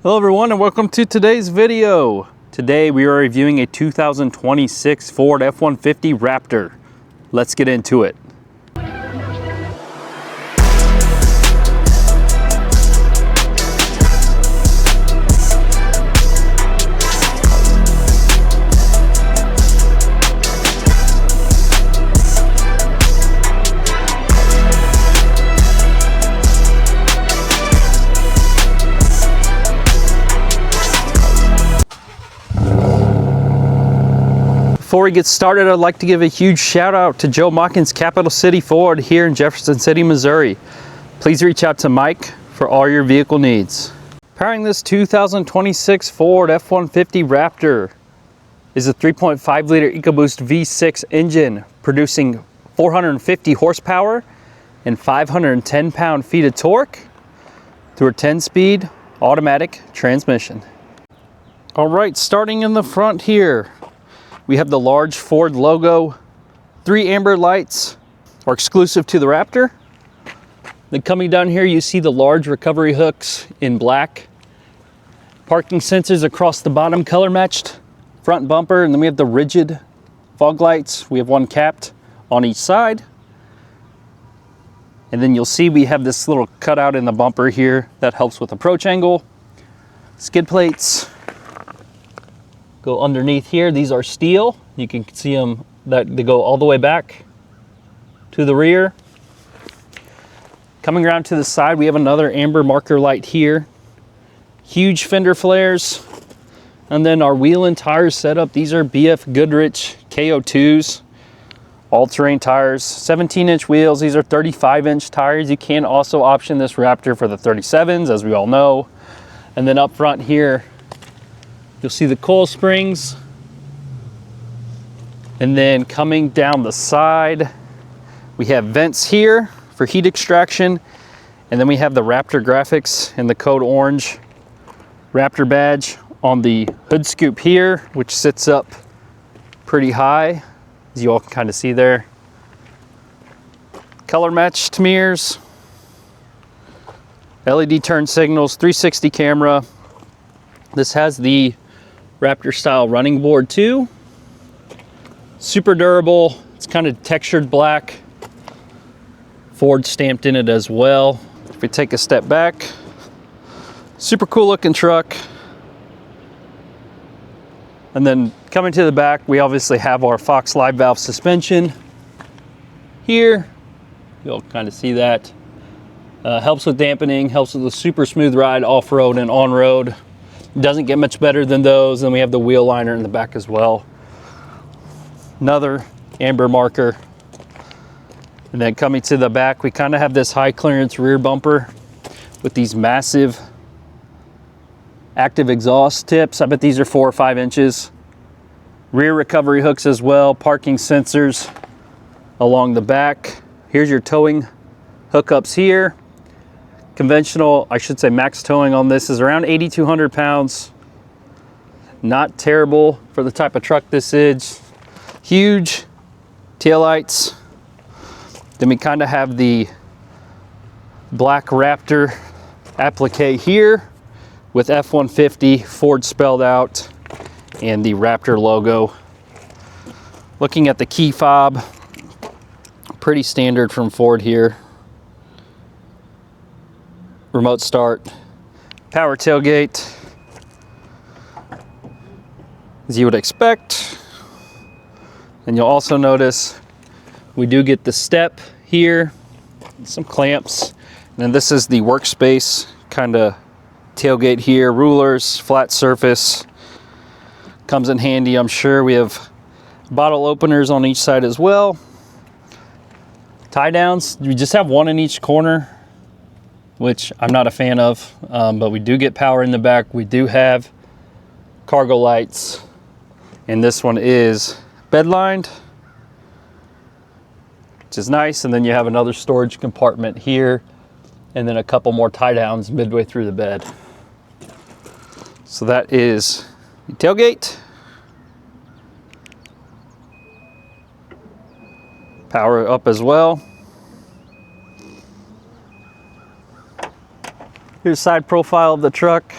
Hello everyone and welcome to today's video. Today we are reviewing a 2026 Ford F-150 Raptor. Let's get into it. Before we get started, I'd like to give a huge shout out to Joe Mockin's Capital City Ford here in Jefferson City, Missouri. Please reach out to Mike for all your vehicle needs. Powering this 2026 Ford F-150 Raptor is a 3.5 liter EcoBoost V6 engine producing 450 horsepower and 510 pound-feet of torque through a 10-speed automatic transmission. All right, starting in the front here, we have the large Ford logo. 3 amber lights are exclusive to the Raptor. Then coming down here, you see the large recovery hooks in black. Parking sensors across the bottom, color matched. Front bumper, and then we have the rigid fog lights. We have one capped on each side. And then you'll see we have this little cutout in the bumper here that helps with approach angle. Skid plates go underneath here. These are steel. You can see them that they go all the way back to the rear. Coming around to the side, we have another amber marker light here. Huge fender flares. And then our wheel and tires setup. These are BF Goodrich KO2s, all-terrain tires, 17-inch wheels. These are 35-inch tires. You can also option this Raptor for the 37s, as we all know. And then up front here, you'll see the coil springs. And then coming down the side, we have vents here for heat extraction. And then we have the Raptor graphics in the code orange Raptor badge on the hood scoop here, which sits up pretty high, as you all can kind of see there. Color matched mirrors, LED turn signals, 360 camera. This has the Raptor style running board too. Super durable. It's kind of textured black. Ford stamped in it as well. If we take a step back, super cool looking truck. And then coming to the back, we obviously have our Fox live valve suspension here. You'll kind of see that. Helps with dampening, helps with a super smooth ride off-road and on-road. Doesn't get much better than those. And we have the wheel liner in the back as well. Another amber marker. And then coming to the back, we kind of have this high clearance rear bumper with these massive active exhaust tips. I bet these are 4 or 5 inches. Rear recovery hooks as well, parking sensors along the back. Here's your towing hookups here. Conventional, I should say max towing on this is around 8,200 pounds. Not terrible for the type of truck this is. Huge taillights. Then we kind of have the black Raptor applique here with F-150 Ford spelled out and the Raptor logo. Looking at the key fob, pretty standard from Ford here. Remote start, power tailgate, as you would expect. And you'll also notice we do get the step here, some clamps, and then this is the workspace kind of tailgate here, rulers, flat surface. Comes in handy, I'm sure. We have bottle openers on each side as well. Tie downs, we just have one in each corner, which I'm not a fan of, but we do get power in the back. We do have cargo lights, and this one is bed lined, which is nice. And then you have another storage compartment here, and then a couple more tie downs midway through the bed. So that is the tailgate. Power up as well. Here's side profile of the truck.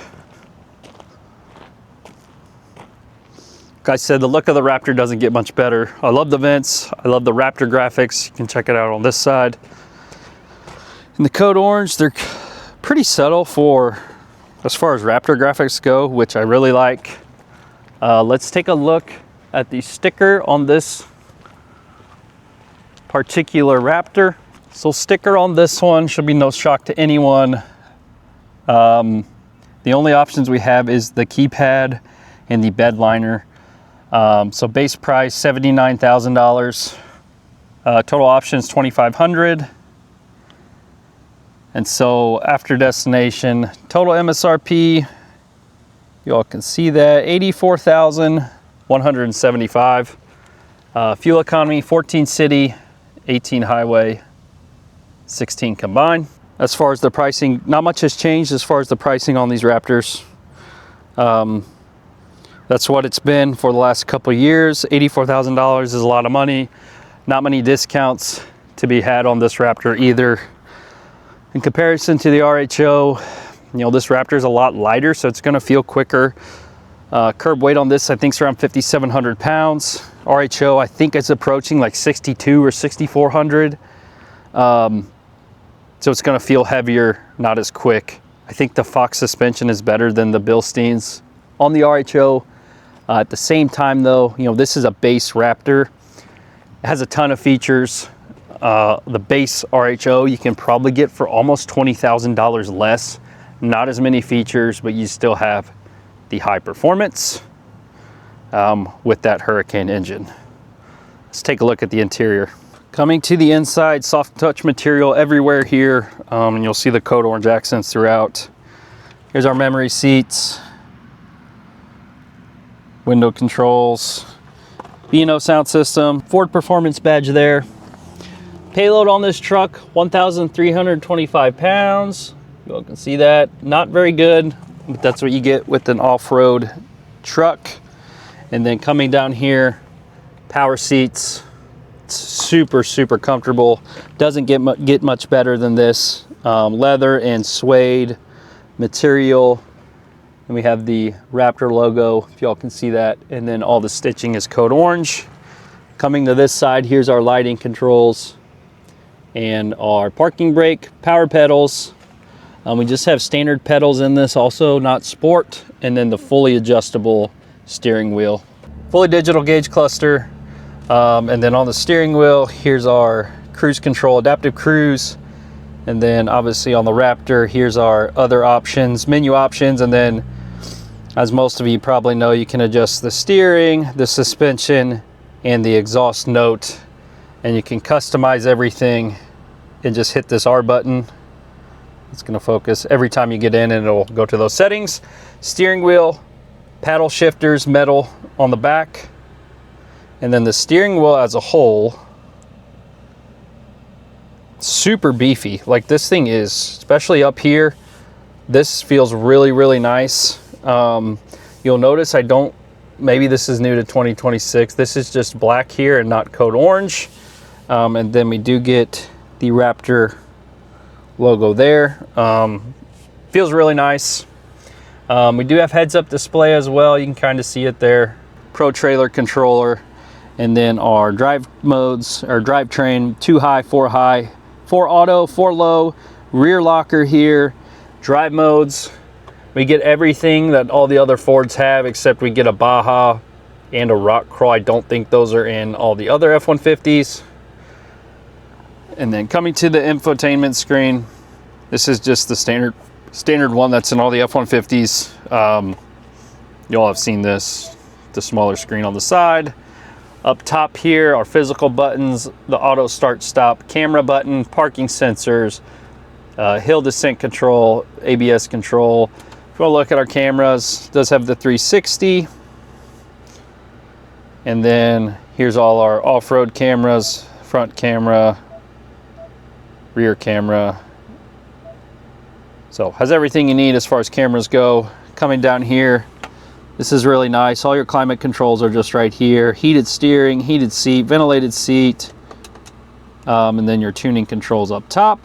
Like I said, the look of the Raptor doesn't get much better. I love the vents. I love the Raptor graphics. You can check it out on this side. In the code orange, they're pretty subtle for as far as Raptor graphics go, which I really like. Let's take a look at the sticker on this particular Raptor. So sticker on this one should be no shock to anyone. The only options we have is the keypad and the bed liner. So base price $79,000. Total options $2,500. And so after destination, total MSRP, you all can see that, $84,175. Fuel economy, 14 city, 18 highway, 16 combined. As far as the pricing, not much has changed as far as the pricing on these Raptors. That's what it's been for the last couple of years. $84,000 is a lot of money. Not many discounts to be had on this Raptor either. In comparison to the RHO, you know, this Raptor is a lot lighter, so it's gonna feel quicker. Curb weight on this, I think, is around 5,700 pounds. RHO, I think it's approaching like 62 or 6,400. So it's gonna feel heavier, not as quick. I think the Fox suspension is better than the Bilsteins on the RHO. At the same time though, you know, this is a base Raptor. It has a ton of features. The base RHO you can probably get for almost $20,000 less. Not as many features, but you still have the high performance with that Hurricane engine. Let's take a look at the interior. Coming to the inside, soft touch material everywhere here, and you'll see the code orange accents throughout. Here's our memory seats, window controls, B&O sound system, Ford performance badge there. Payload on this truck, 1,325 pounds. You all can see that. Not very good, but that's what you get with an off-road truck. And then coming down here, power seats. It's super, super comfortable. Doesn't get much better than this. Leather and suede material. And we have the Raptor logo, if y'all can see that. And then all the stitching is code orange. Coming to this side, here's our lighting controls and our parking brake, power pedals. We just have standard pedals in this also, not sport. And then the fully adjustable steering wheel. Fully digital gauge cluster. And then on the steering wheel, here's our cruise control, adaptive cruise. And then obviously on the Raptor, here's our other options, menu options. And then as most of you probably know, you can adjust the steering, the suspension, and the exhaust note. And you can customize everything and just hit this R button. It's gonna focus every time you get in and it'll go to those settings. Steering wheel, paddle shifters, metal on the back. And then the steering wheel as a whole, super beefy. Like this thing is, especially up here, this feels really, really nice. You'll notice maybe this is new to 2026. This is just black here and not code orange. And then we do get the Raptor logo there. Feels really nice. We do have heads-up display as well. You can kind of see it there. Pro trailer controller. And then our drive modes, or drivetrain, 2 high, 4 high, 4 auto, 4 low, rear locker here, drive modes. We get everything that all the other Fords have, except we get a Baja and a Rock Crawl. I don't think those are in all the other F-150s. And then coming to the infotainment screen, this is just the standard one that's in all the F-150s. You all have seen this, the smaller screen on the side. Up top here are physical buttons, the auto start stop camera button, parking sensors, hill descent control, ABS control. If you want to look at our cameras, it does have the 360. And then here's all our off-road cameras, front camera, rear camera. So has everything you need as far as cameras go. Coming down here, this is really nice. All your climate controls are just right here. Heated steering, heated seat, ventilated seat, and then your tuning controls up top.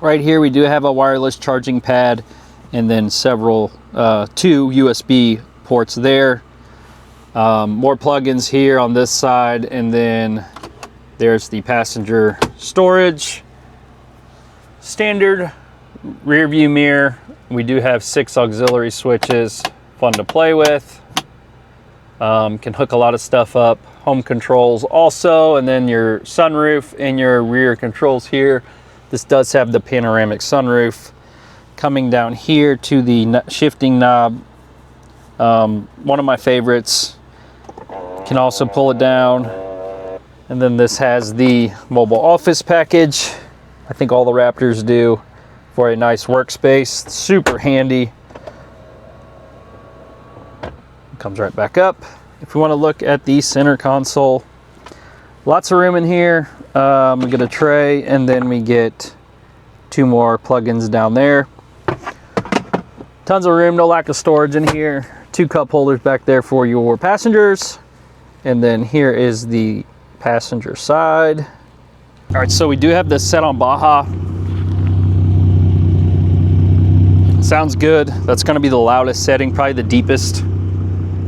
Right here we do have a wireless charging pad and then several, 2 USB ports there. More plugins here on this side, and then there's the passenger storage. Standard rear view mirror. We do have 6 auxiliary switches, fun to play with. Can hook a lot of stuff up. Home controls also, and then your sunroof and your rear controls here. This does have the panoramic sunroof. Coming down here to the shifting knob, one of my favorites. Can also pull it down. And then this has the mobile office package. I think all the Raptors do, for a nice workspace. Super handy. Comes right back up. If we want to look at the center console, lots of room in here. We get a tray, and then we get 2 more plugins down there. Tons of room, no lack of storage in here. 2 cup holders back there for your passengers. And then here is the passenger side. All right, so we do have this set on Baja. Sounds good. That's going to be the loudest setting, probably the deepest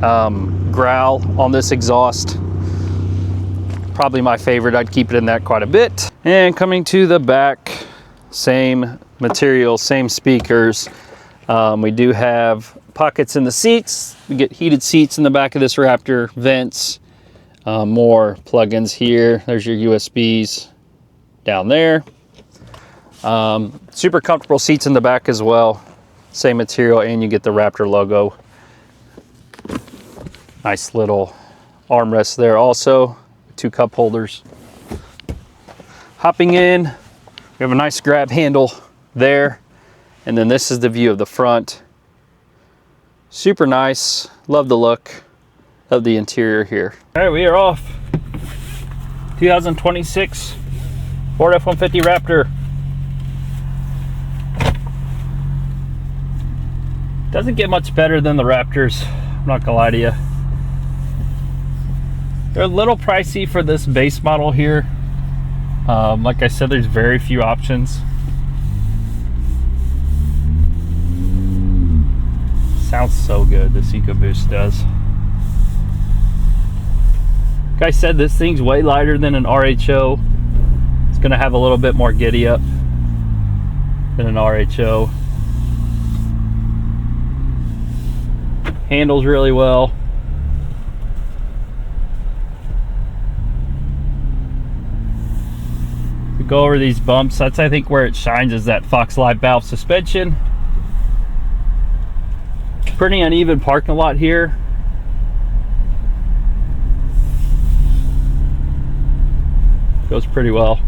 growl on this exhaust. Probably my favorite. I'd keep it in that quite a bit. And coming to the back, same material, same speakers. We do have pockets in the seats. We get heated seats in the back of this Raptor, vents, more plugins here. There's your USBs down there. Super comfortable seats in the back as well. Same material, and you get the Raptor logo. Nice little armrest there also. 2 cup holders. Hopping in, we have a nice grab handle there. And then this is the view of the front. Super nice. Love the look of the interior here. All right, we are off. 2026 Ford F-150 Raptor. Doesn't get much better than the Raptors, I'm not gonna lie to you. They're a little pricey for this base model here. Like I said, there's very few options. Sounds so good, this EcoBoost does. Like I said, this thing's way lighter than an RHO. It's gonna have a little bit more giddy up than an RHO. Handles really well. We go over these bumps. That's, I think, where it shines, is that Fox Live valve suspension. Pretty uneven parking lot here. Goes pretty well.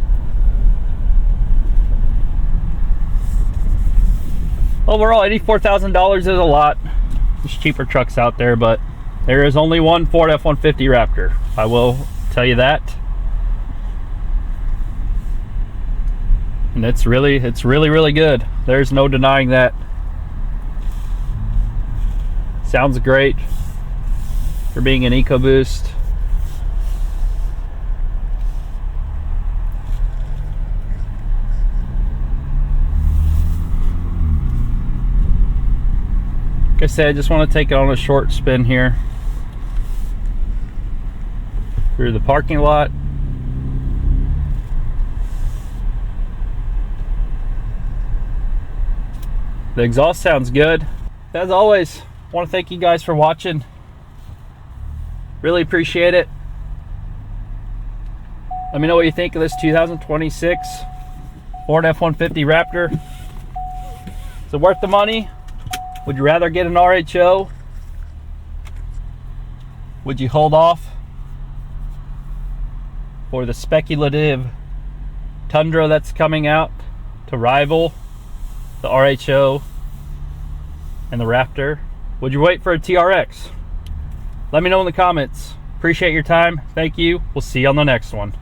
Overall, $84,000 is a lot. There's cheaper trucks out there, but there is only one Ford F-150 Raptor. I will tell you that. And it's really good. There's no denying that. Sounds great for being an EcoBoost. Like I said, I just want to take it on a short spin here through the parking lot. The exhaust sounds good. As always, I want to thank you guys for watching. Really appreciate it. Let me know what you think of this 2026 Ford F-150 Raptor. Is it worth the money? Would you rather get an RHO? Would you hold off for the speculative Tundra that's coming out to rival the RHO and the Raptor? Would you wait for a TRX? Let me know in the comments. Appreciate your time. Thank you. We'll see you on the next one.